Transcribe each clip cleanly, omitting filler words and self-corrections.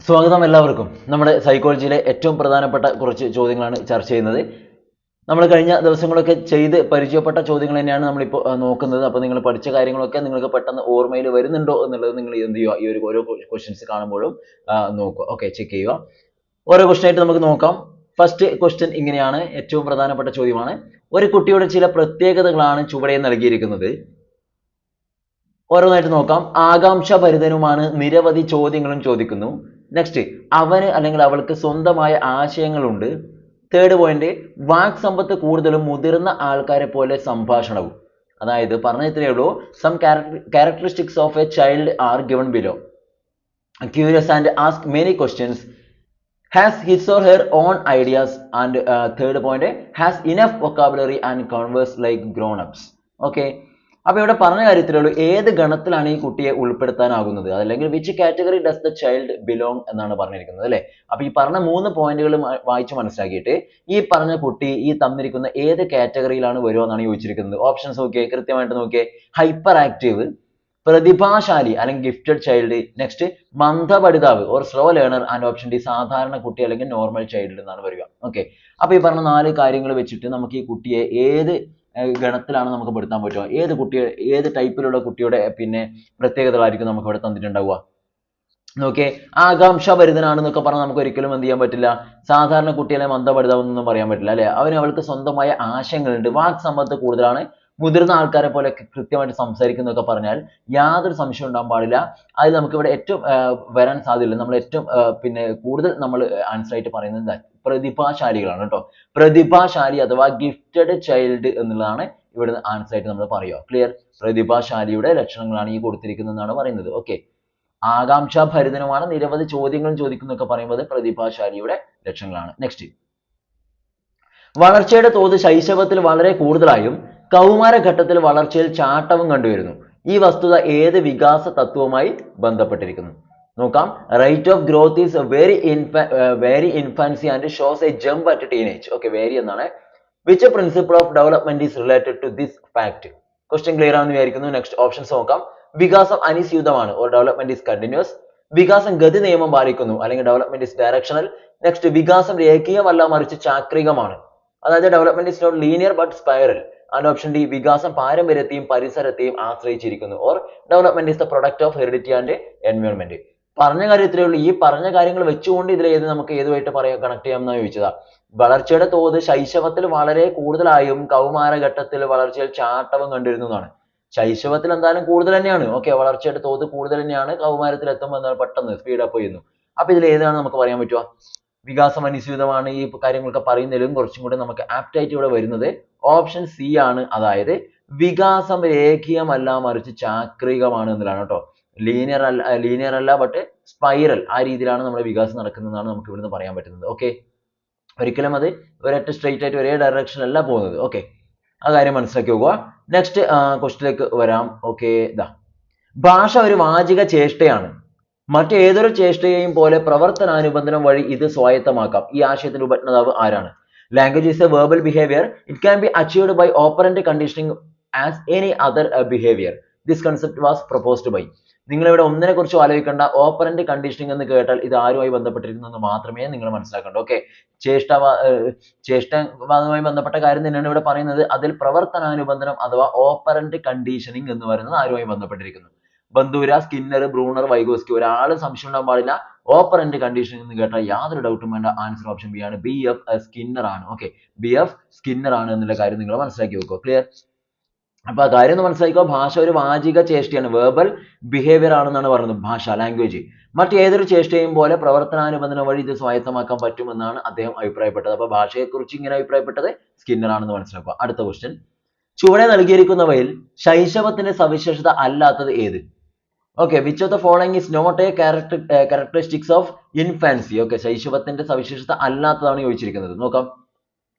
സ്വാഗതം എല്ലാവർക്കും. നമ്മുടെ സൈക്കോളജിയിലെ ഏറ്റവും പ്രധാനപ്പെട്ട കുറച്ച് ചോദ്യങ്ങളാണ് ചർച്ച ചെയ്യുന്നത്. നമ്മൾ കഴിഞ്ഞ ദിവസങ്ങളൊക്കെ ചെയ്ത് പരിചയപ്പെട്ട ചോദ്യങ്ങൾ തന്നെയാണ് നമ്മളിപ്പോൾ നോക്കുന്നത്. അപ്പോൾ നിങ്ങൾ പഠിച്ച കാര്യങ്ങളൊക്കെ നിങ്ങൾക്ക് പെട്ടെന്ന് ഓർമ്മയിൽ വരുന്നുണ്ടോ എന്നുള്ളത് നിങ്ങൾ എന്ത് ചെയ്യുക, ഈ ഓരോ ക്വസ്റ്റ്യൻസ് കാണുമ്പോഴും നോക്കുക. ഓക്കെ, ചെക്ക് ചെയ്യുക. ഓരോ ക്വസ്റ്റ്യൻ ആയിട്ട് നമുക്ക് നോക്കാം. ഫസ്റ്റ് ക്വസ്റ്റ്യൻ ഇങ്ങനെയാണ്, ഏറ്റവും പ്രധാനപ്പെട്ട ചോദ്യമാണ്. ഒരു കുട്ടിയുടെ ചില പ്രത്യേകതകളാണ് ചുവടെ നൽകിയിരിക്കുന്നത്. ഓരോന്നായിട്ട് നോക്കാം. ആകാംക്ഷാഭരിതനുമാണ്, നിരവധി ചോദ്യങ്ങളും ചോദിക്കുന്നു. നെക്സ്റ്റ്, അവന് അല്ലെങ്കിൽ അവൾക്ക് സ്വന്തമായ ആശയങ്ങളുണ്ട്. തേർഡ് പോയിന്റ്, വാക് സമ്പത്ത് കൂടുതലും, മുതിർന്ന ആൾക്കാരെ പോലെ സംഭാഷണവും. അതായത് പറഞ്ഞ ഇത്രയേ ഉള്ളൂ. Some characteristics of a child are given below. Curious and ask many questions. Has his or her own ideas. And third point, has enough vocabulary and converse like grown-ups. Okay. അപ്പോൾ ഇവിടെ പറഞ്ഞ കാര്യത്തിലുള്ളൂ, ഏത് ഗണത്തിലാണ് ഈ കുട്ടിയെ ഉൾപ്പെടുത്താനാകുന്നത്, അല്ലെങ്കിൽ which category does the child belong എന്നാണ് പറഞ്ഞിരിക്കുന്നത് അല്ലേ. അപ്പോൾ ഈ പറഞ്ഞ 3 പോയിന്റുകൾ വായിച്ച് മനസ്സിലാക്കിയിട്ട് ഈ പറഞ്ഞ കുട്ടി ഈ തന്നിരിക്കുന്ന ഏത് കാറ്റഗറിയിലാണ് വരുക എന്നാണ് ചോദിച്ചിരിക്കുന്നത്. ഓപ്ഷൻസ് നോക്കിയേ, കൃത്യമായിട്ട് നോക്കിയേ. ഹൈപ്പർ ആക്റ്റീവ്, പ്രതിഭാശാലി അല്ലെങ്കിൽ ഗിഫ്റ്റഡ് ചൈൽഡ്, നെക്സ്റ്റ് മന്ദപഠിതാവ് or slow learner, and option D സാധാരണ കുട്ടി അല്ലെങ്കിൽ നോർമൽ ചൈൽഡ് എന്നാണ് വരിക. ഓക്കെ, അപ്പോൾ ഈ പറഞ്ഞ 4 കാര്യങ്ങൾ വെച്ചിട്ട് നമുക്ക് ഈ കുട്ടിയെ ഏത് ഗണത്തിലാണ് നമുക്ക് പെടുത്താൻ പറ്റുക, ഏത് കുട്ടിയെ ഏത് ടൈപ്പിലുള്ള കുട്ടിയുടെ പിന്നെ പ്രത്യേകതകളായിരിക്കും നമുക്ക് ഇവിടെ തന്നിട്ടുണ്ടാവുക. നോക്കിയേ, ആകാംക്ഷാഭരിതനാണെന്നൊക്കെ പറഞ്ഞാൽ നമുക്ക് ഒരിക്കലും എന്ത് ചെയ്യാൻ പറ്റില്ല, സാധാരണ കുട്ടികളെ മന്ദപഠിതാവെന്നൊന്നും പറയാൻ പറ്റില്ല അല്ലെ. അവൾക്ക് സ്വന്തമായ ആശയങ്ങളുണ്ട്, വാക് സമ്പത്ത് കൂടുതലാണ്, മുതിർന്ന ആൾക്കാരെ പോലെ കൃത്യമായിട്ട് സംസാരിക്കുന്നൊക്കെ പറഞ്ഞാൽ യാതൊരു സംശയം ഉണ്ടാകാൻ പാടില്ല. അത് നമുക്ക് ഇവിടെ ഏറ്റവും വരാൻ സാധ്യതയില്ല. നമ്മൾ ഏറ്റവും പിന്നെ കൂടുതൽ നമ്മൾ ആൻസർ ആയിട്ട് പറയുന്നത് പ്രതിഭാശാലികളാണ് കേട്ടോ. പ്രതിഭാശാലി അഥവാ ഗിഫ്റ്റഡ് ചൈൽഡ് എന്നുള്ളതാണ് ഇവിടെ ആൻസർ ആയിട്ട് നമ്മൾ പറയുക. ക്ലിയർ? പ്രതിഭാശാലിയുടെ ലക്ഷണങ്ങളാണ് ഈ കൊടുത്തിരിക്കുന്നതെന്നാണ് പറയുന്നത്. ഓക്കെ, ആകാംക്ഷാഭരിതനുമാണ്, നിരവധി ചോദ്യങ്ങളും ചോദിക്കുന്നൊക്കെ പറയുന്നത് പ്രതിഭാശാലിയുടെ ലക്ഷണങ്ങളാണ്. നെക്സ്റ്റ്, വളർച്ചയുടെ തോത് ശൈശവത്തിൽ വളരെ കൂടുതലായും കൗമാരഘട്ടത്തിൽ വളർച്ചയിൽ ചാട്ടവും കണ്ടുവരുന്നു. ഈ വസ്തുത ഏത് വികാസ തത്വവുമായി ബന്ധപ്പെട്ടിരിക്കുന്നു? നോക്കാം. Rate of growth is very infancy and shows a jump at teenage. Okay, very എന്നാണ്. Which principle of development is related to this fact? Question clear ആണെന്ന് വിചാരിക്കുന്നു. നെക്സ്റ്റ് ഓപ്ഷൻസ് നോക്കാം. വികാസം അനിശ്ചിതമാണ് ഓർ ഡെവലപ്മെന്റ് ഈസ് കണ്ടിന്യൂസ്. വികാസം ഗതി നിയമം പാലിക്കുന്നു അല്ലെങ്കിൽ ഡെവലപ്മെന്റ് ഈസ് ഡയറക്ഷണൽ. നെക്സ്റ്റ്, വികാസം രേഖീയമല്ല മറിച്ച് ചാക്രികമാണ്. അതായത് development is not linear but spiral. And option D, വികാസം പാരമ്പര്യത്തെയും പരിസരത്തെയും ആശ്രയിച്ചിരിക്കുന്നു or development is the product of heredity and environment. പറഞ്ഞ കാര്യത്തിലേ ഉള്ളൂ. ഈ പറഞ്ഞ കാര്യങ്ങൾ വെച്ചുകൊണ്ട് ഇതിൽ ഏത് നമുക്ക് ഏതുമായിട്ട് കണക്ട് ചെയ്യാമെന്നാണ് ചോദിച്ചതാ. വളർച്ചയുടെ തോത് ശൈശവത്തിൽ വളരെ കൂടുതലായും കൗമാരഘട്ടത്തിൽ വളർച്ചയിൽ ചാട്ടവും കണ്ടിരുന്നു എന്നാണ്. ശൈശവത്തിൽ എന്തായാലും കൂടുതൽ തന്നെയാണ്. ഓക്കെ, വളർച്ചയുടെ തോത് കൂടുതൽ തന്നെയാണ്. കൗമാരത്തിൽ എത്തുമ്പോൾ എന്താണ് പെട്ടെന്ന് സ്പീഡ് അപ്പ് ചെയ്യുന്നു. അപ്പൊ ഇതിൽ ഏതാണ് നമുക്ക് പറയാൻ പറ്റുക? വികാസം അനിശ്ചിതമാണ്. ഈ കാര്യങ്ങളൊക്കെ പറയുന്നതിലും കുറച്ചും കൂടി നമുക്ക് ആപ്റ്റ് ആയിട്ട് ഇവിടെ വരുന്നത് ഓപ്ഷൻ സി ആണ്. അതായത് വികാസം രേഖീയമല്ല മറിച്ച് ചാക്രികമാണ് എന്നുള്ളതാണ് കേട്ടോ. ലീനിയർ അല്ല ബട്ട് സ്പൈറൽ, ആ രീതിയിലാണ് നമ്മുടെ വികാസം നടക്കുന്നതെന്നാണ് നമുക്ക് ഇവിടുന്ന് പറയാൻ പറ്റുന്നത്. ഓക്കെ, ഒരിക്കലും അത് ഒരൊറ്റ സ്ട്രെയിറ്റ് ആയിട്ട് ഒരേ ഡയറക്ഷൻ അല്ല പോകുന്നത്. ഓക്കെ, ആ കാര്യം മനസ്സിലാക്കി നോക്കുക. നെക്സ്റ്റ് ക്വസ്റ്റിലേക്ക് വരാം. ഓക്കെ, ഇതാ, ഭാഷ ഒരു വാചിക ചേഷ്ടയാണ്. മറ്റേതൊരു ചേഷ്ടയെയും പോലെ പ്രവർത്തനാനുബന്ധനം വഴി ഇത് സ്വായത്തമാക്കാം. ഈ ആശയത്തിന്റെ ഉപജ്ഞാതാവ് ആരാണ്? Language is a verbal behaviour. It can be achieved by operant conditioning as any other behaviour. This concept was proposed by. നിങ്ങൾ ഇവിടെ ഒന്നിനെ കുറിച്ചും ആലോചിക്കേണ്ട. ഓപ്പറന്റ് കണ്ടീഷനിങ് എന്ന് കേട്ടാൽ ഇത് ആരുമായി ബന്ധപ്പെട്ടിരിക്കുന്നു മാത്രമേ നിങ്ങൾ മനസ്സിലാക്കേണ്ടൂ. ഓക്കെ, ചേഷ്ടവാദവുമായി ബന്ധപ്പെട്ട കാര്യം തന്നെയാണ് ഇവിടെ പറയുന്നത്. അതിൽ പ്രവർത്തനാനുബന്ധനം അഥവാ ഓപ്പറന്റ് കണ്ടീഷനിങ് എന്ന് പറയുന്നത് ആരുമായി ബന്ധപ്പെട്ടിരിക്കുന്നു? ബന്ദൂര, സ്കിന്നർ, ബ്രൂണർ, വൈഗോസ്കി. ഒരാളും സംശയം ഉണ്ടാകാൻ പാടില്ല. ഓപ്പറന്റ് കണ്ടീഷനിങ് എന്ന് കേട്ടാൽ യാതൊരു ഡൗട്ടും വേണ്ട. ആൻസർ ഓപ്ഷൻ ബി ആണ്. BF സ്കിന്നർ ആണ്. ഓക്കെ, BF സ്കിന്നർ ആണ് എന്നുള്ള കാര്യം നിങ്ങൾ മനസ്സിലാക്കി വെക്കുക. ക്ലിയർ? അപ്പൊ ആ കാര്യം ഒന്ന് മനസ്സിലാക്കുക. ഭാഷ ഒരു വാചിക ചേഷ്ടയാണ്, വെർബൽ ബിഹേവിയർ ആണെന്നാണ് പറയുന്നത്. ഭാഷ, ലാംഗ്വേജ് മറ്റേതൊരു ചേഷ്ടയും പോലെ പ്രവർത്തനാനുബന്ധനം വഴി ഇത് സ്വായത്തമാക്കാൻ പറ്റുമെന്നാണ് അദ്ദേഹം അഭിപ്രായപ്പെട്ടത്. അപ്പൊ ഭാഷയെക്കുറിച്ച് ഇങ്ങനെ അഭിപ്രായപ്പെട്ടത് സ്കിന്നർ ആണെന്ന് മനസ്സിലാക്കുക. അടുത്ത ക്വസ്റ്റ്യൻ, ചുവടെ നൽകിയിരിക്കുന്നവയിൽ ശൈശവത്തിന്റെ സവിശേഷത അല്ലാത്തത് ഏത്? Okay, which of the following is not a characteristics of infancy? Okay, ശൈശവത്തിന്റെ സവിശേഷത അല്ലാത്തതാണ് ചോദിച്ചിരിക്കുന്നത്. നോക്കാം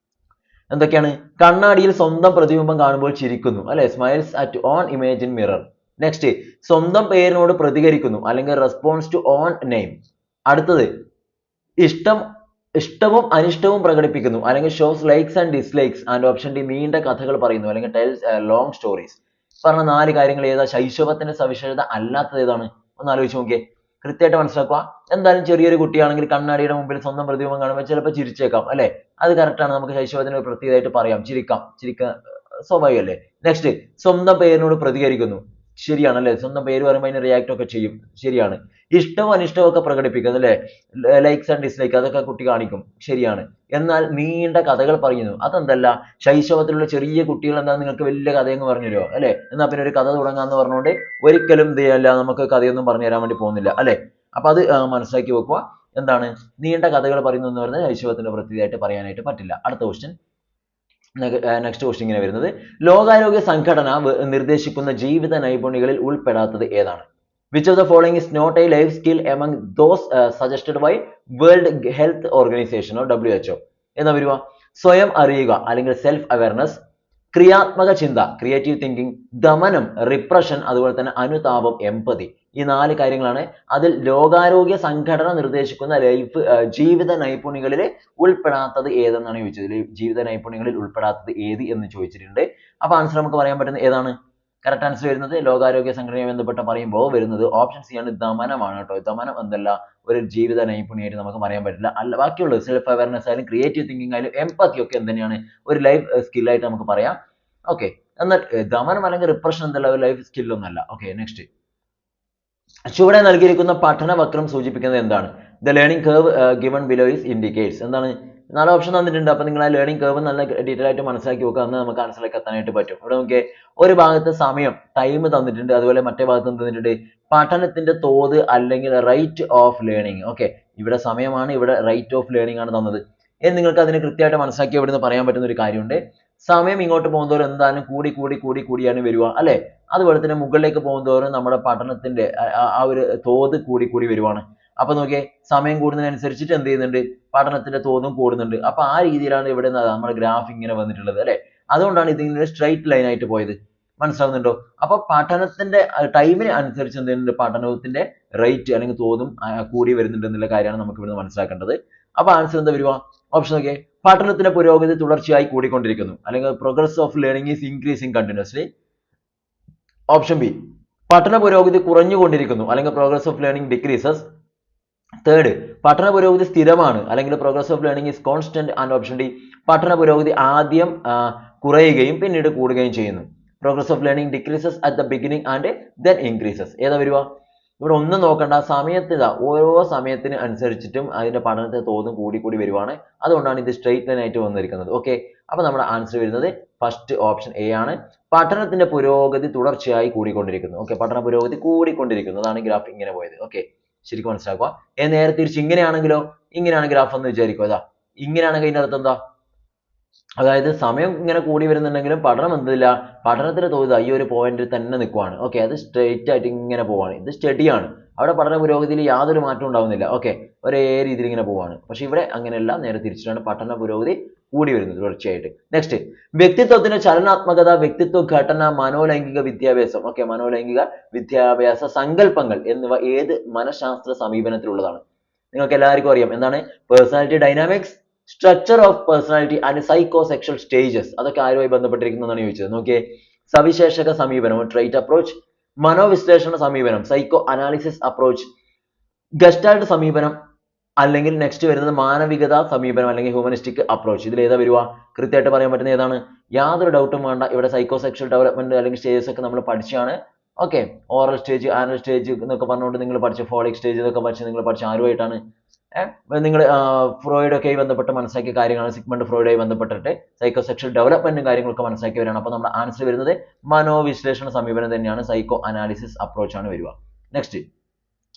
എന്തൊക്കെയാണ്. കണ്ണാടിയിൽ സ്വന്തം പ്രതിബിംബം കാണുമ്പോൾ ചിരിക്കുന്നു അല്ലെ, smiles at on image in mirror. Next, സ്വന്തം പേരിനോട് പ്രതികരിക്കുന്നു അല്ലെങ്കിൽ റെസ്പോൺസ് ടു ഓൺ നെയിം. അടുത്തത്, ഇഷ്ടവും അനിഷ്ടവും പ്രകടിപ്പിക്കുന്നു അല്ലെങ്കിൽ shows likes and dislikes. And option D, നീണ്ട കഥകൾ പറയുന്നു അല്ലെങ്കിൽ ടെൽസ് ലോങ് സ്റ്റോറീസ്. പറഞ്ഞ 4 കാര്യങ്ങൾ ഏതാ ശൈശവത്തിന്റെ സവിശേഷത അല്ലാത്തത് ഏതാണ്? ഒന്ന് ആലോചിച്ച് നോക്കിയേ. കൃത്യമായിട്ട് മനസ്സിലാക്കുക. എന്തായാലും ചെറിയൊരു കുട്ടിയാണെങ്കിൽ കണ്ണാടിയുടെ മുമ്പിൽ സ്വന്തം പ്രതിബിംബം കാണുമ്പോൾ ചിലപ്പോൾ ചിരിച്ചേക്കാം അല്ലെ, അത് correct ആണ്. നമുക്ക് ശൈശവത്തിന് ഒരു പ്രത്യേകമായിട്ട് പറയാം, ചിരിക്കാൻ സ്വാഭാവികമല്ലേ. നെക്സ്റ്റ്, സ്വന്തം പേരിനോട് പ്രതികരിക്കുന്നു, ശരിയാണ് അല്ലെ. സ്വന്തം പേര് പറയുമ്പോൾ അതിന് റിയാക്ട് ഒക്കെ ചെയ്യും, ശരിയാണ്. ഇഷ്ടവും അനിഷ്ടവും ഒക്കെ പ്രകടിപ്പിക്കുന്നു അല്ലെ, ലൈക്സ് ആൻഡ് ഡിസ്ലൈക്ക് അതൊക്കെ കുട്ടി കാണിക്കും, ശരിയാണ്. എന്നാൽ നീണ്ട കഥകൾ പറയുന്നു, അതെന്തല്ല. ശൈശവത്തിലുള്ള ചെറിയ കുട്ടികൾ എന്താ നിങ്ങൾക്ക് വലിയ കഥയെന്ന് പറഞ്ഞു തരുമോ അല്ലെ, എന്നാ പിന്നെ ഒരു കഥ തുടങ്ങാന്ന് പറഞ്ഞുകൊണ്ട് ഒരിക്കലും നമുക്ക് കഥയൊന്നും പറഞ്ഞു തരാൻ വേണ്ടി പോകുന്നില്ല അല്ലെ. അപ്പൊ അത് മനസ്സിലാക്കി വെക്കുക. എന്താണ് നീണ്ട കഥകൾ പറയുന്നു എന്ന് പറഞ്ഞാൽ ശൈശവത്തിന്റെ പ്രത്യേകമായിട്ട് പറയാനായിട്ട് പറ്റില്ല. അടുത്ത ക്വസ്റ്റ്യൻ, നെക്സ്റ്റ് ക്വസ്റ്റ്യൻ ഇങ്ങനെ വരുന്നത്, ലോകാരോഗ്യ സംഘടന നിർദ്ദേശിക്കുന്ന ജീവിത നൈപുണ്യങ്ങളിൽ ഉൾപ്പെടാത്തത് ഏതാണ്? Which of the following is not a life skill among those suggested by World Health Organization WHO? എന്നാ വരുക? സ്വയം അറിയുക അല്ലെങ്കിൽ സെൽഫ് അവയർനെസ്, ക്രിയാത്മക ചിന്ത ക്രിയേറ്റീവ് തിങ്കിങ്, ദമനം റിപ്രഷൻ, അതുപോലെ തന്നെ അനുതാപം എംപതി. ഈ 4 കാര്യങ്ങളാണ് അതിൽ ലോകാരോഗ്യ സംഘടന നിർദ്ദേശിക്കുന്ന ജീവിത നൈപുണ്യങ്ങളിൽ ഉൾപ്പെടാത്തത് ഏതെന്നാണ് ചോദിച്ചത്. ജീവിത നൈപുണ്യങ്ങളിൽ ഉൾപ്പെടാത്തത് ഏത് എന്ന് ചോദിച്ചിട്ടുണ്ട്. അപ്പൊ ആൻസർ നമുക്ക് പറയാൻ പറ്റുന്നത് ഏതാണ്? കറക്റ്റ് ആൻസർ വരുന്നത് ലോകാരോഗ്യ സംഘടനയുമായി ബന്ധപ്പെട്ട് പറയുമ്പോൾ വരുന്നത് ഓപ്ഷൻ സി ആണ്, ദമനമാണ് കേട്ടോ. ദമനം എന്തല്ല ഒരു ജീവിത നൈപുണ്യമായിട്ട് നമുക്ക് പറയാൻ പറ്റില്ല. അല്ല, ബാക്കിയുള്ളത് സെൽഫ് അവയർനെസ് ആയാലും ക്രിയേറ്റീവ് തിങ്കിങ് ആയാലും എംപതി ഒക്കെ എന്ത് ഒരു ലൈഫ് സ്കില്ലായിട്ട് നമുക്ക് പറയാം. ഓക്കെ, എന്നാൽ ദമനം അല്ലെങ്കിൽ റിപ്രഷൻ എന്തല്ല ഒരു ലൈഫ് സ്കില്ലൊന്നല്ല. ഓക്കെ, നെക്സ്റ്റ്, ചുവടെ നൽകിയിരിക്കുന്ന പഠനവക്രം സൂചിപ്പിക്കുന്നത് എന്താണ്? The learning curve given below is indicates. എന്താണ്? 4 ഓപ്ഷൻ തന്നിട്ടുണ്ട്. അപ്പൊ നിങ്ങൾ ആ ലേണിംഗ് കർവ് നല്ല ഡീറ്റെയിൽ ആയിട്ട് മനസ്സിലാക്കി വെക്കുക, അന്ന് നമുക്ക് ആൻസറിലേക്ക് എത്താനായിട്ട് പറ്റും. ഇവിടെ നോക്കിയേ, ഒരു ഭാഗത്ത് സമയം ടൈം തന്നിട്ടുണ്ട്, അതുപോലെ മറ്റേ ഭാഗത്ത് തന്നിട്ടുണ്ട് പഠനത്തിന്റെ തോത് അല്ലെങ്കിൽ റേറ്റ് ഓഫ് ലേണിംഗ്. ഓക്കെ, ഇവിടെ സമയമാണ്, ഇവിടെ റേറ്റ് ഓഫ് ലേണിംഗ് ആണ് തന്നത്. നിങ്ങൾക്ക് അതിന് കൃത്യമായിട്ട് മനസ്സിലാക്കി ഇവിടുന്ന് പറയാൻ പറ്റുന്ന ഒരു കാര്യമുണ്ട്. സമയം ഇങ്ങോട്ട് പോകുന്നതോറും എന്തായാലും കൂടിയാണ് വരിക അല്ലെ. അതുപോലെ തന്നെ മുകളിലേക്ക് പോകുന്നതോറും നമ്മുടെ പഠനത്തിന്റെ ആ ഒരു തോത് കൂടി വരുവാണ്. അപ്പൊ നോക്കിയേ, സമയം കൂടുന്നതിനനുസരിച്ചിട്ട് എന്ത് ചെയ്യുന്നുണ്ട്, പഠനത്തിന്റെ തോതും കൂടുന്നുണ്ട്. അപ്പൊ ആ രീതിയിലാണ് ഇവിടെ നമ്മുടെ ഗ്രാഫ് ഇങ്ങനെ വന്നിട്ടുള്ളത് അല്ലെ. അതുകൊണ്ടാണ് ഇതിങ്ങനെ സ്ട്രൈറ്റ് ലൈൻ ആയിട്ട് പോയത്. മനസ്സിലാവുന്നുണ്ടോ? അപ്പൊ പഠനത്തിന്റെ ടൈമിന് അനുസരിച്ച് എന്തുണ്ട്, പഠനത്തിന്റെ റേറ്റ് അല്ലെങ്കിൽ തോതും കൂടി വരുന്നുണ്ട് എന്നുള്ള കാര്യമാണ് നമുക്ക് ഇവിടുന്ന് മനസ്സിലാക്കേണ്ടത്. അപ്പൊ ആൻസർ എന്താ വരുക? ഓപ്ഷൻ നോക്കിയേ, പഠനത്തിന്റെ പുരോഗതി തുടർച്ചയായി കൂടിക്കൊണ്ടിരിക്കുന്നു അല്ലെങ്കിൽ progress of learning is increasing continuously. Option B, പഠന പുരോഗതി കുറഞ്ഞുകൊണ്ടിരിക്കുന്നു അല്ലെങ്കിൽ progress of learning decreases. Third, പഠന പുരോഗതി സ്ഥിരമാണ് അല്ലെങ്കിൽ progress of learning is constant. And option D, പഠന പുരോഗതി ആദ്യം കുറയുകയും പിന്നീട് കൂടുകയും ചെയ്യുന്നു. Progress of learning decreases at the beginning and then increases. ഏതാ വരുക? ഇവിടെ ഒന്നും നോക്കണ്ട, ഓരോ സമയത്തിന് അനുസരിച്ചിട്ടും അതിന്റെ പഠനത്തെ തോതും കൂടി വരുവാണ്. അതുകൊണ്ടാണ് ഇത് സ്ട്രെയിറ്റ് ലൈൻ ആയിട്ട് വന്നിരിക്കുന്നത്. ഓക്കെ, അപ്പൊ നമ്മുടെ ആൻസർ വരുന്നത് ഫസ്റ്റ് ഓപ്ഷൻ എ ആണ്. പഠനത്തിന്റെ പുരോഗതി തുടർച്ചയായി കൂടിക്കൊണ്ടിരിക്കുന്നു. ഓക്കെ, പഠന പുരോഗതി കൂടിക്കൊണ്ടിരിക്കുന്നു, അതാണ് ഗ്രാഫ് ഇങ്ങനെ പോയത്. ഓക്കെ, ശരിക്കും മനസ്സിലാക്കുക. നേരെ തിരിച്ച് ഇങ്ങനെയാണെങ്കിലോ, ഇങ്ങനെയാണ് ഗ്രാഫ് എന്ന് വിചാരിക്കുക. അതാ ഇങ്ങനെയാണെങ്കിൽ അതിന്റെ അർത്ഥം എന്താ? അതായത് സമയം ഇങ്ങനെ കൂടി വരുന്നുണ്ടെങ്കിലും പഠനം എന്തില്ല, പഠനത്തിന്റെ തോത് ഈ ഒരു പോയിന്റിൽ തന്നെ നിൽക്കുവാണ്. ഓക്കെ, അത് സ്ട്രെയിറ്റ് ആയിട്ട് ഇങ്ങനെ പോവാണ്. ഇത് സ്റ്റഡിയാണ്, അവിടെ പഠന പുരോഗതിയിൽ യാതൊരു മാറ്റവും ഉണ്ടാവുന്നില്ല. ഓക്കെ, ഒരേ രീതിയിൽ ഇങ്ങനെ പോവാണ്. പക്ഷെ ഇവിടെ അങ്ങനെയല്ല, നേരെ തിരിച്ചിട്ടാണ് പഠന പുരോഗതി കൂടി വരുന്നത് തുടർച്ചയായിട്ട്. നെക്സ്റ്റ്, വ്യക്തിത്വത്തിന്റെ ചലനാത്മകത, വ്യക്തിത്വ ഘടന, മനോലൈംഗിക വിദ്യാഭ്യാസം. ഓക്കെ, മനോലൈംഗിക വിദ്യാഭ്യാസ സങ്കല്പങ്ങൾ എന്നിവ ഏത് മനഃശാസ്ത്ര സമീപനത്തിലുള്ളതാണ്? നിങ്ങൾക്ക് എല്ലാവർക്കും അറിയാം എന്താണ് personality dynamics, structure of personality and psycho sexual stages. അതൊക്കെ ആരുമായി ബന്ധപ്പെട്ടിരിക്കുന്നതാണ് ചോദിച്ചത്. നോക്കിയേ, സവിശേഷക സമീപനം ട്രൈറ്റ് അപ്രോച്ച്, മനോവിശ്ലേഷണ സമീപനം സൈക്കോ അനാലിസിസ് അപ്രോച്ച്, ഗസ്റ്റാൾട്ട് സമീപനം, അല്ലെങ്കിൽ നെക്സ്റ്റ് വരുന്നത് മാനവികത സമീപനം അല്ലെങ്കിൽ ഹ്യൂമനിസ്റ്റിക് അപ്രോച്ച്. ഇതിൽ ഏതാ വരുക? കൃത്യമായിട്ട് പറയാൻ പറ്റുന്ന ഏതാണ്? യാതൊരു ഡൗട്ടും വേണ്ട, ഇവിടെ സൈക്കോ സെക്ഷൽ ഡെവലപ്മെന്റ് അല്ലെങ്കിൽ സ്റ്റേജസ് ഒക്കെ നമ്മൾ പഠിച്ചാണ്. Okay, oral stage, anal stage എന്നൊക്കെ പറഞ്ഞുകൊണ്ട് നിങ്ങൾ പഠിച്ച ഫോളിക് സ്റ്റേജ് എന്നൊക്കെ പഠിച്ച് നിങ്ങൾ പഠിച്ച ആരുമായിട്ടാണ്? നിങ്ങൾ ഫ്രോയിഡ് ഒക്കെ ബന്ധപ്പെട്ട് മനസ്സിലാക്കിയ കാര്യങ്ങളാണ്. സിഗ്മണ്ട് ഫ്രോയിഡുമായി ബന്ധപ്പെട്ടിട്ട് സൈക്കോ സെക്ഷൽ ഡെവലപ്മെന്റും കാര്യങ്ങളൊക്കെ മനസ്സിലാക്കിയവരാണ്. അപ്പോൾ നമ്മുടെ ആൻസർ വരുന്നത് മനോവിശ്ലേഷണ സമീപനം തന്നെയാണ്, സൈക്കോ അനാലിസിസ് അപ്രോച്ച് ആണ് വരിക. നെക്സ്റ്റ്,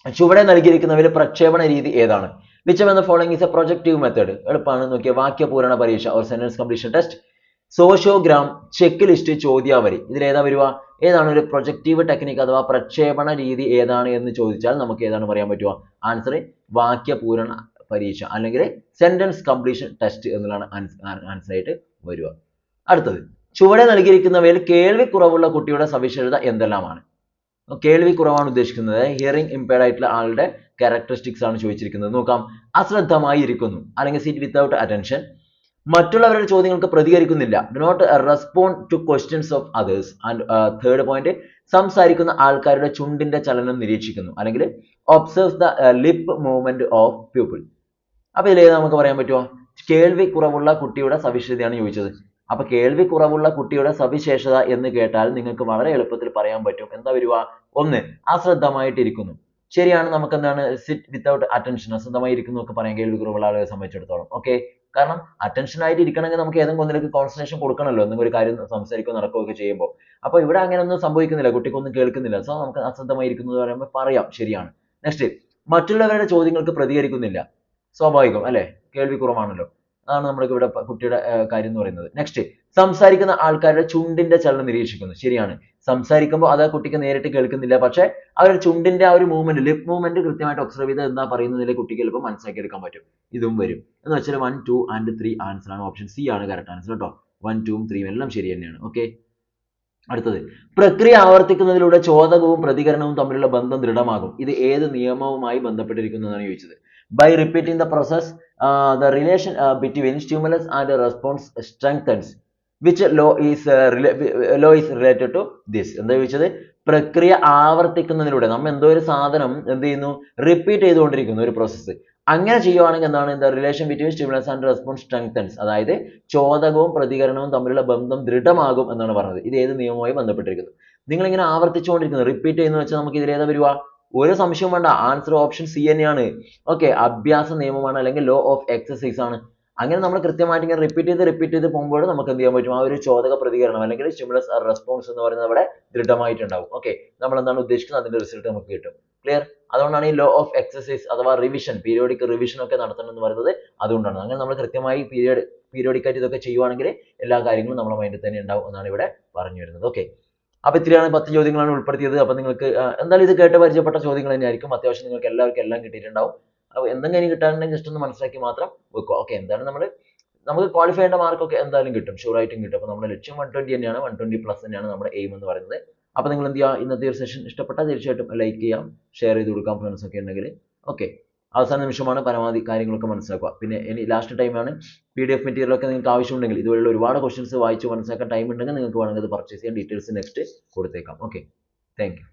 ചുവടെ നൽകിയിരിക്കുന്നവയിൽ പ്രക്ഷേപണ രീതി ഏതാണ്? Which of the following is a projective method? എളുപ്പമാണ്, നോക്കിയ വാക്യപൂരണ പരീക്ഷ or sentence completion test, sociogram, check list, ചോദ്യാവലി. ഇതിൽ ഏതാ വരുക? ഏതാണ് ഒരു പ്രൊജക്റ്റീവ് ടെക്നിക്ക് അഥവാ പ്രക്ഷേപണ രീതി ഏതാണ് എന്ന് ചോദിച്ചാൽ നമുക്ക് ഏതാണ് പറയാൻ പറ്റുക? ആൻസർ വാക്യപൂരണ പരീക്ഷ അല്ലെങ്കിൽ സെന്റൻസ് കംപ്ലീഷൻ ടെസ്റ്റ് എന്നുള്ളതാണ് ആൻസർ ആയിട്ട് വരിക. അടുത്തത്, ചുവടെ നൽകിയിരിക്കുന്നവയിൽ കേൾവി കുറവുള്ള കുട്ടിയുടെ സവിശേഷത എന്തെല്ലാമാണ്? കേൾവി കുറവാണ് ഉദ്ദേശിക്കുന്നത്, ഹിയറിംഗ് ഇംപയർഡ് ആയിട്ടുള്ള ആളുടെ ക്യാരക്ടറിസ്റ്റിക്സ് ആണ് ചോദിച്ചിരിക്കുന്നത്. നോക്കാം, അശ്രദ്ധമായി ഇരിക്കുന്നു അല്ലെങ്കിൽ സിറ്റ് വിത്തൗട്ട് അറ്റൻഷൻ, മറ്റുള്ളവരുടെ ചോദ്യങ്ങൾക്ക് പ്രതികരിക്കുന്നില്ല. Do not respond to questions of others. And third point, സംസാരിക്കുന്ന ആൾക്കാരുടെ ചുണ്ടിന്റെ ചലനം നിരീക്ഷിക്കുന്നു, അല്ലെങ്കിൽ observes the lip movement of people. അപ്പൊ ഇതിലേത് നമുക്ക് പറയാൻ പറ്റുമോ? കേൾവി കുറവുള്ള കുട്ടിയുടെ സവിശേഷതയാണ് ചോദിച്ചത്. അപ്പൊ കേൾവി കുറവുള്ള കുട്ടിയുടെ സവിശേഷത എന്ന് കേട്ടാൽ നിങ്ങൾക്ക് വളരെ എളുപ്പത്തിൽ പറയാൻ പറ്റും. എന്താ വരുക? ഒന്ന്, അശ്രദ്ധമായിട്ടിരിക്കുന്നു. ശരിയാണ്. നമുക്ക് എന്താണ് സിറ്റ് വിത്തൗട്ട് അറ്റൻഷൻ, അശ്രദ്ധമായി ഇരിക്കുന്നു ഒക്കെ പറയാൻ കേൾവി കുറവുള്ള ആളുകളെ സംബന്ധിച്ചിടത്തോളം. ഓക്കെ, കാരണം അറ്റൻഷൻ ആയിട്ട് ഇരിക്കണമെങ്കിൽ നമുക്ക് ഏതെങ്കിലും ഒന്നിലേക്ക് കോൺസെൻട്രേഷൻ കൊടുക്കണമല്ലോ, എന്തെങ്കിലും ഒരു കാര്യം സംസാരിക്കുകയോ നടക്കുകയോ ഒക്കെ ചെയ്യുമ്പോൾ. അപ്പൊ ഇവിടെ അങ്ങനെയൊന്നും സംഭവിക്കുന്നില്ല, കുട്ടിക്കൊന്നും കേൾക്കുന്നില്ല. സോ നമുക്ക് അശ്രദ്ധമായി ഇരിക്കുന്നു എന്ന് പറയുമ്പോൾ പറയാം, ശരിയാണ്. നെക്സ്റ്റ്, മറ്റുള്ളവരുടെ ചോദ്യങ്ങൾക്ക് പ്രതികരിക്കുന്നില്ല. സ്വാഭാവികം അല്ലെ, കേൾവി കുറവാണല്ലോ. അതാണ് നമ്മൾക്ക് ഇവിടെ കുട്ടിയുടെ കാര്യം എന്ന് പറയുന്നത്. നെക്സ്റ്റ്, സംസാരിക്കുന്ന ആൾക്കാരുടെ ചുണ്ടിന്റെ ചലനം നിരീക്ഷിക്കുന്നു. ശരിയാണ്. സംസാരിക്കുമ്പോൾ അത് കുട്ടിക്ക് നേരിട്ട് കേൾക്കുന്നില്ല, പക്ഷെ അവരുടെ ചുണ്ടിന്റെ ആ ഒരു മൂവ്മെന്റ്, ലിപ് മൂവ്മെന്റ് കൃത്യമായിട്ട് ഒബ്സർവ് ചെയ്ത് എന്താ പറയുന്നതിലെ കുട്ടിക്ക് എളുപ്പം മനസ്സിലാക്കി എടുക്കാൻ പറ്റും. ഇതും വരും. എന്ന് വെച്ചാൽ 1, 2 and 3 ആൻസർ ആണ്. ഓപ്ഷൻ സി ആണ് കറക്റ്റ് ആൻസർ കേട്ടോ. 1, 2, 3 എല്ലാം ശരി തന്നെയാണ്. ഓക്കെ, അടുത്തത്, പ്രക്രിയ ആവർത്തിക്കുന്നതിലൂടെ ചോദകവും പ്രതികരണവും തമ്മിലുള്ള ബന്ധം ദൃഢമാകും. ഇത് ഏത് നിയമവുമായി ബന്ധപ്പെട്ടിരിക്കുന്നു എന്നാണ് ചോദിച്ചത്. By repeating the process, the relation between stimulus and response strengthens. Which law is related to this? എന്താ ചോദിച്ചത്? പ്രക്രിയ ആവർത്തിക്കുന്നതിലൂടെ നമ്മൾ എന്തോ ഒരു സാധനം എന്ത് ചെയ്യുന്നു, റിപ്പീറ്റ് ചെയ്തുകൊണ്ടിരിക്കുന്നു ഒരു പ്രോസസ്സ്. അങ്ങനെ ചെയ്യുവാണെങ്കിൽ എന്താണ്? The relation between stimulus and response strengthens. അതായത് ചോദകവും പ്രതികരണവും തമ്മിലുള്ള ബന്ധം ദൃഢമാകും എന്നാണ് പറഞ്ഞത്. ഇത് ഏത് നിയമവുമായി ബന്ധപ്പെട്ടിരിക്കുന്നു? നിങ്ങൾ ഇങ്ങനെ ആവർത്തിച്ചുകൊണ്ടിരിക്കുന്നു, റിപ്പീറ്റ് ചെയ്യുന്ന വെച്ചാൽ നമുക്ക് ഇതിലേതാ വരുക? ഒരു സംശയം വേണ്ട, ആൻസർ ഓപ്ഷൻ സി തന്നെയാണ്. ഓക്കെ, അഭ്യാസ നിയമമാണ്, അല്ലെങ്കിൽ ലോ ഓഫ് എക്സസൈസ് ആണ്. അങ്ങനെ നമ്മൾ കൃത്യമായിട്ട് ഇങ്ങനെ റിപ്പീറ്റ് ചെയ്ത് പോകുമ്പോൾ നമുക്ക് എന്ത് ചെയ്യാൻ പറ്റും? ആ ഒരു ചോദക പ്രതികരണം അല്ലെങ്കിൽ സ്റ്റിമുലസ് റെസ്പോൺസ് എന്ന് പറയുന്നത് അവിടെ ദൃഢമായിട്ടുണ്ടാവും. ഓക്കെ, നമ്മൾ എന്താണ് ഉദ്ദേശിക്കുന്നത് അതിന്റെ റിസൾട്ട് നമുക്ക് കിട്ടും. ക്ലിയർ? അതുകൊണ്ടാണ് ഈ ലോ ഓഫ് എക്സസൈസ് അഥവാ റിവിഷൻ, പീരിയോഡിക് റിവിഷൻ ഒക്കെ നടത്തണം എന്ന് പറയുന്നത് അതുകൊണ്ടാണ്. അങ്ങനെ നമ്മൾ കൃത്യമായി പീരിയോഡിക്കായിട്ട് ഇതൊക്കെ ചെയ്യുവാണെങ്കിൽ എല്ലാ കാര്യങ്ങളും നമ്മുടെ മൈൻഡിൽ തന്നെ ഉണ്ടാവും എന്നാണ് ഇവിടെ പറഞ്ഞു വരുന്നത്. ഓക്കെ, അപ്പൊ ഇത്രയാണ് 10 ചോദ്യങ്ങളാണ് ഉൾപ്പെടുത്തിയത്. അപ്പൊ നിങ്ങൾക്ക് എന്തായാലും ഇത് കേട്ട് പരിചയപ്പെട്ട ചോദ്യങ്ങൾ തന്നെയായിരിക്കും. അത്യാവശ്യം നിങ്ങൾക്ക് എല്ലാവർക്കും എല്ലാം കിട്ടിയിട്ടുണ്ടാവും. അപ്പൊ എന്തെങ്കിലും കിട്ടാനുണ്ടെങ്കിൽ ജസ്റ്റ് ഒന്ന് മനസ്സിലാക്കി മാത്രം വെക്കുക. ഓക്കെ, എന്താണ് നമുക്ക് ക്വാളിഫൈ ചെയ്യേണ്ട മാർക്കൊക്കെ എന്തായാലും കിട്ടും, ഷുവർ ആയിട്ടും കിട്ടും. അപ്പൊ നമ്മുടെ ലക്ഷ്യം 120 തന്നെയാണ്, 120+ തന്നെയാണ് നമ്മുടെ എയിം എന്ന് പറയുന്നത്. അപ്പൊ നിങ്ങൾ എന്ത് ചെയ്യുക, ഇന്നത്തെ ഒരു സെഷൻ ഇഷ്ടപ്പെട്ടാൽ തീർച്ചയായിട്ടും ലൈക്ക് ചെയ്യാം, ഷെയർ ചെയ്ത് കൊടുക്കാം ഫ്രണ്ട്സ് ഒക്കെ ഉണ്ടെങ്കിൽ. ഓക്കെ, അവസാന നിമിഷമാണ്, പരമാവധി കാര്യങ്ങളൊക്കെ മനസ്സിലാക്കുക. പിന്നെ ഇനി ലാസ്റ്റ് ടൈമാണ്. PDF മെറ്റീരിയൽ ഒക്കെ നിങ്ങൾക്ക് ആവശ്യമുണ്ടെങ്കിൽ, ഇതുപോലുള്ള ഒരുപാട് ക്വസ്റ്റ്യൻസ് വായിച്ച് മനസ്സിലാക്കാൻ ടൈം ഉണ്ടെങ്കിൽ നിങ്ങൾക്ക് വേണമെങ്കിൽ അത് പർച്ചേസ് ചെയ്യാൻ ഡീറ്റെയിൽസ് നെക്സ്റ്റ് കൊടുത്തേക്കാം. Okay, thank you.